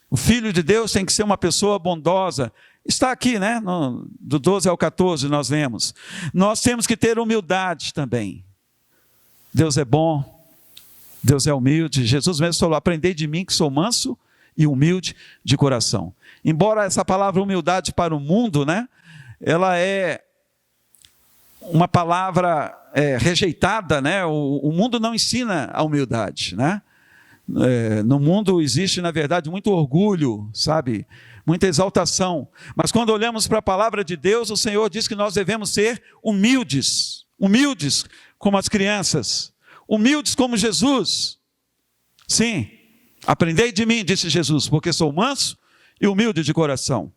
O Filho de Deus tem que ser uma pessoa bondosa. Está aqui, né? Do 12 ao 14 nós lemos. Nós temos que ter humildade também. Deus é bom, Deus é humilde. Jesus mesmo falou: aprendei de mim que sou manso e humilde de coração. Embora essa palavra humildade para o mundo, né? Ela é uma palavra rejeitada, né? O mundo não ensina a humildade, né? No mundo existe, na verdade, muito orgulho, sabe? Muita exaltação. Mas quando olhamos para a palavra de Deus, o Senhor diz que nós devemos ser humildes. Humildes como as crianças. Humildes como Jesus. Sim, aprendei de mim, disse Jesus, porque sou manso e humilde de coração.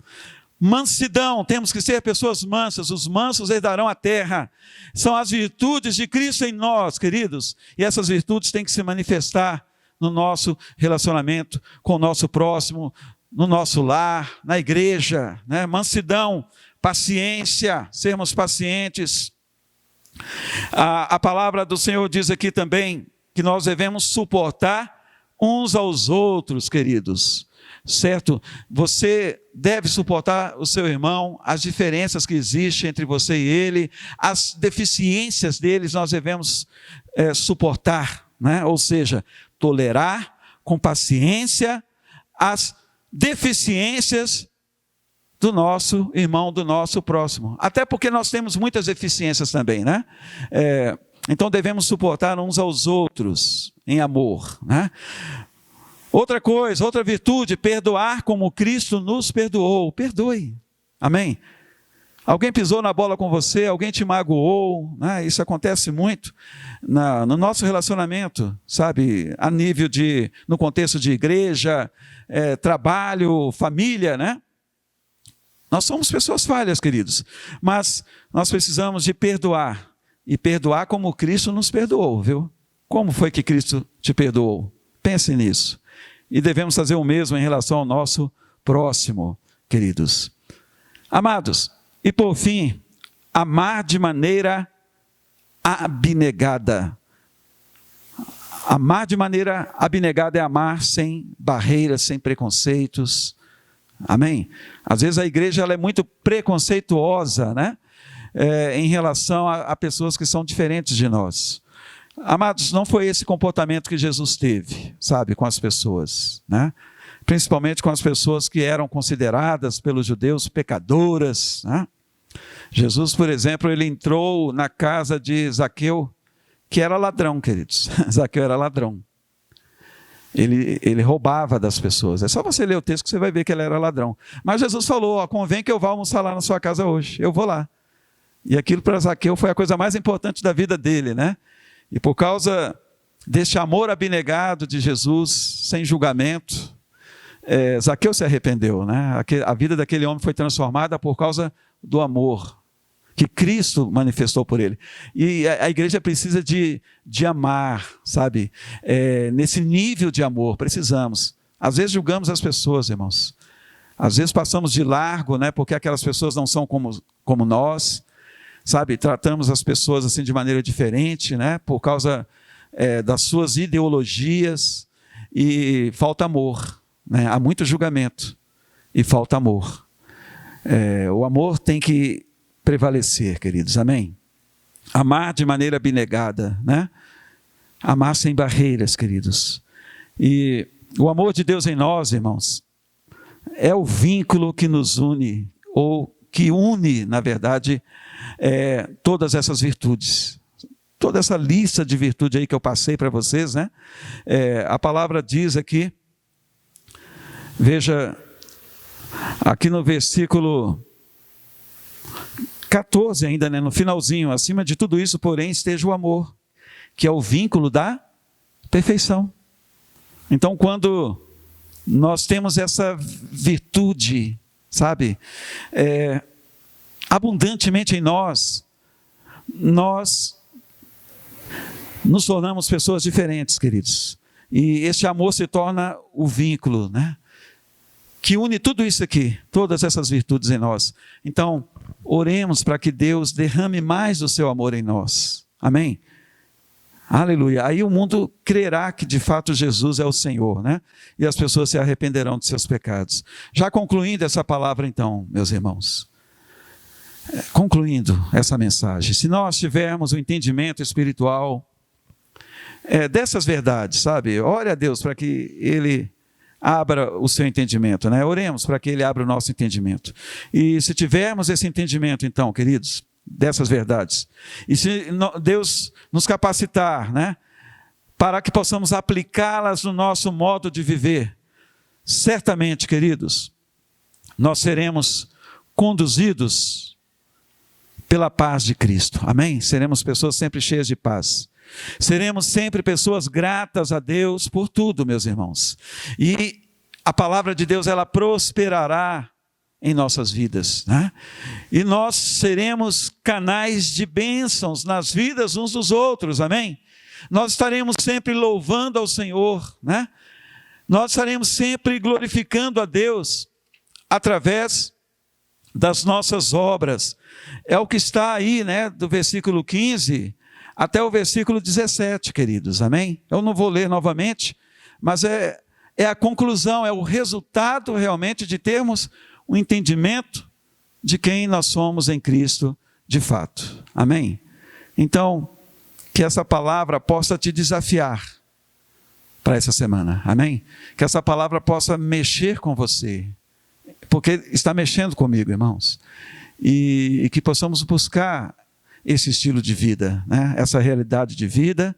Mansidão, temos que ser pessoas mansas. Os mansos herdarão a terra. São as virtudes de Cristo em nós, queridos. E essas virtudes têm que se manifestar no nosso relacionamento com o nosso próximo, no nosso lar, na igreja, né? Mansidão, paciência, sermos pacientes. A palavra do Senhor diz aqui também que nós devemos suportar uns aos outros, queridos, certo? Você deve suportar o seu irmão, as diferenças que existem entre você e ele, as deficiências deles nós devemos suportar, né? Ou seja, tolerar com paciência as deficiências do nosso irmão, do nosso próximo. Até porque nós temos muitas deficiências também, né? Então devemos suportar uns aos outros em amor, né? Outra coisa, outra virtude, perdoar como Cristo nos perdoou. Perdoe, amém? Alguém pisou na bola com você, alguém te magoou, né? Isso acontece muito no nosso relacionamento, sabe? A nível no contexto de igreja, trabalho, família, né? Nós somos pessoas falhas, queridos, mas nós precisamos de perdoar, e perdoar como Cristo nos perdoou, viu? Como foi que Cristo te perdoou? Pense nisso. E devemos fazer o mesmo em relação ao nosso próximo, queridos. Amados, e por fim, amar de maneira abnegada. Amar de maneira abnegada é amar sem barreiras, sem preconceitos. Amém? Às vezes a igreja ela é muito preconceituosa, né? Em relação a pessoas que são diferentes de nós. Amados, não foi esse comportamento que Jesus teve, sabe, com as pessoas, né? Principalmente com as pessoas que eram consideradas pelos judeus pecadoras, né? Jesus, por exemplo, ele entrou na casa de Zaqueu, que era ladrão, queridos. Zaqueu era ladrão. Ele roubava das pessoas. É só você ler o texto que você vai ver que ele era ladrão. Mas Jesus falou, ó, convém que eu vá almoçar lá na sua casa hoje. Eu vou lá. E aquilo para Zaqueu foi a coisa mais importante da vida dele, né? E por causa deste amor abnegado de Jesus, sem julgamento, Zaqueu se arrependeu, né? A vida daquele homem foi transformada por causa do amor que Cristo manifestou por ele. E a igreja precisa de amar, sabe? Nesse nível de amor, precisamos. Às vezes julgamos as pessoas, irmãos. Às vezes passamos de largo, né? Porque aquelas pessoas não são como nós, sabe? Tratamos as pessoas assim de maneira diferente, né? Por causa das suas ideologias, e falta amor, né? Há muito julgamento e falta amor. O amor tem que prevalecer, queridos, amém? Amar de maneira abnegada, né? Amar sem barreiras, queridos. E o amor de Deus em nós, irmãos, é o vínculo que nos une, ou que une, na verdade, todas essas virtudes. Toda essa lista de virtude aí que eu passei para vocês, né? A palavra diz aqui, veja, aqui no versículo 14 ainda, né? No finalzinho, acima de tudo isso, porém, esteja o amor, que é o vínculo da perfeição. Então, quando nós temos essa virtude, sabe, abundantemente em nós nos tornamos pessoas diferentes, queridos. E este amor se torna o vínculo, né? Que une tudo isso aqui, todas essas virtudes em nós. Então, oremos para que Deus derrame mais o seu amor em nós. Amém? Aleluia. Aí o mundo crerá que de fato Jesus é o Senhor, né? E as pessoas se arrependerão de seus pecados. Já concluindo essa palavra então, meus irmãos. Concluindo essa mensagem. Se nós tivermos o entendimento espiritual dessas verdades, sabe? Ore a Deus para que Ele abra o seu entendimento, né? Oremos para que Ele abra o nosso entendimento. E se tivermos esse entendimento, então, queridos, dessas verdades, e se Deus nos capacitar, né, para que possamos aplicá-las no nosso modo de viver, certamente, queridos, nós seremos conduzidos pela paz de Cristo. Amém? Seremos pessoas sempre cheias de paz. Seremos sempre pessoas gratas a Deus por tudo, meus irmãos. E a palavra de Deus, ela prosperará em nossas vidas, né? E nós seremos canais de bênçãos nas vidas uns dos outros, amém? Nós estaremos sempre louvando ao Senhor, né? Nós estaremos sempre glorificando a Deus através das nossas obras. É o que está aí, né, do versículo 15 até o versículo 17, queridos, amém? Eu não vou ler novamente, mas é a conclusão, é o resultado realmente de termos o entendimento de quem nós somos em Cristo de fato, amém? Então, que essa palavra possa te desafiar para essa semana, amém? Que essa palavra possa mexer com você, porque está mexendo comigo, irmãos, e que possamos buscar esse estilo de vida, né? Essa realidade de vida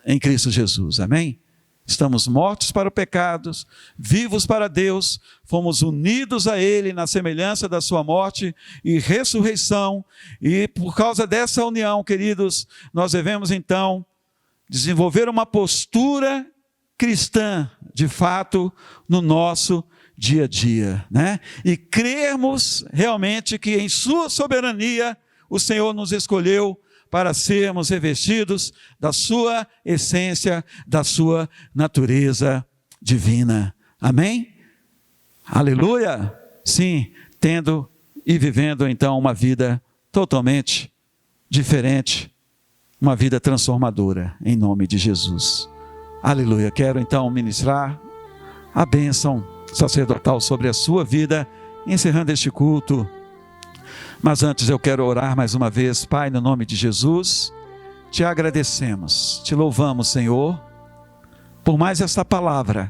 em Cristo Jesus, amém? Estamos mortos para os pecados, vivos para Deus, fomos unidos a Ele na semelhança da sua morte e ressurreição, e por causa dessa união, queridos, nós devemos então desenvolver uma postura cristã, de fato, no nosso dia a dia, né? E crermos realmente que em sua soberania o Senhor nos escolheu para sermos revestidos da sua essência, da sua natureza divina. Amém? Aleluia! Sim, tendo e vivendo então uma vida totalmente diferente, uma vida transformadora, em nome de Jesus. Aleluia! Quero então ministrar a bênção sacerdotal sobre a sua vida, encerrando este culto. Mas antes eu quero orar mais uma vez. Pai, no nome de Jesus, te agradecemos, te louvamos, Senhor, por mais esta palavra.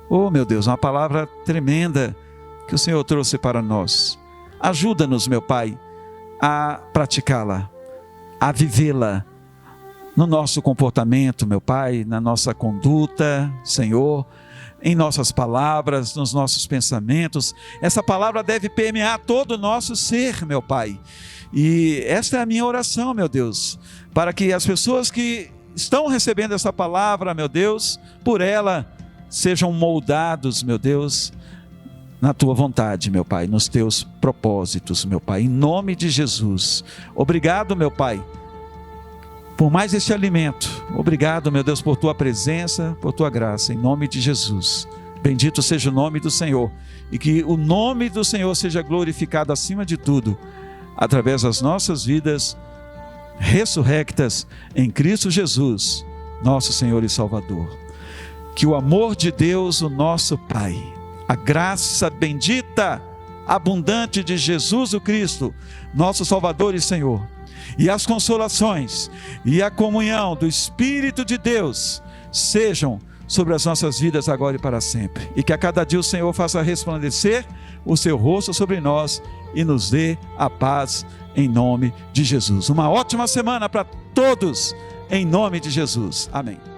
Oh, meu Deus, uma palavra tremenda que o Senhor trouxe para nós. Ajuda-nos, meu Pai, a praticá-la, a vivê-la, no nosso comportamento, meu Pai, na nossa conduta, Senhor, em nossas palavras, nos nossos pensamentos. Essa palavra deve permear todo o nosso ser, meu Pai. E esta é a minha oração, meu Deus, para que as pessoas que estão recebendo essa palavra, meu Deus, por ela sejam moldados, meu Deus, na tua vontade, meu Pai, nos teus propósitos, meu Pai, em nome de Jesus. Obrigado, meu Pai, por mais este alimento. Obrigado, meu Deus, por tua presença, por tua graça, em nome de Jesus. Bendito seja o nome do Senhor, e que o nome do Senhor seja glorificado acima de tudo, através das nossas vidas ressurrectas em Cristo Jesus, nosso Senhor e Salvador. Que o amor de Deus, o nosso Pai, a graça bendita, abundante de Jesus o Cristo, nosso Salvador e Senhor, e as consolações e a comunhão do Espírito de Deus sejam sobre as nossas vidas agora e para sempre, e que a cada dia o Senhor faça resplandecer o seu rosto sobre nós e nos dê a paz em nome de Jesus. Uma ótima semana para todos, em nome de Jesus. Amém.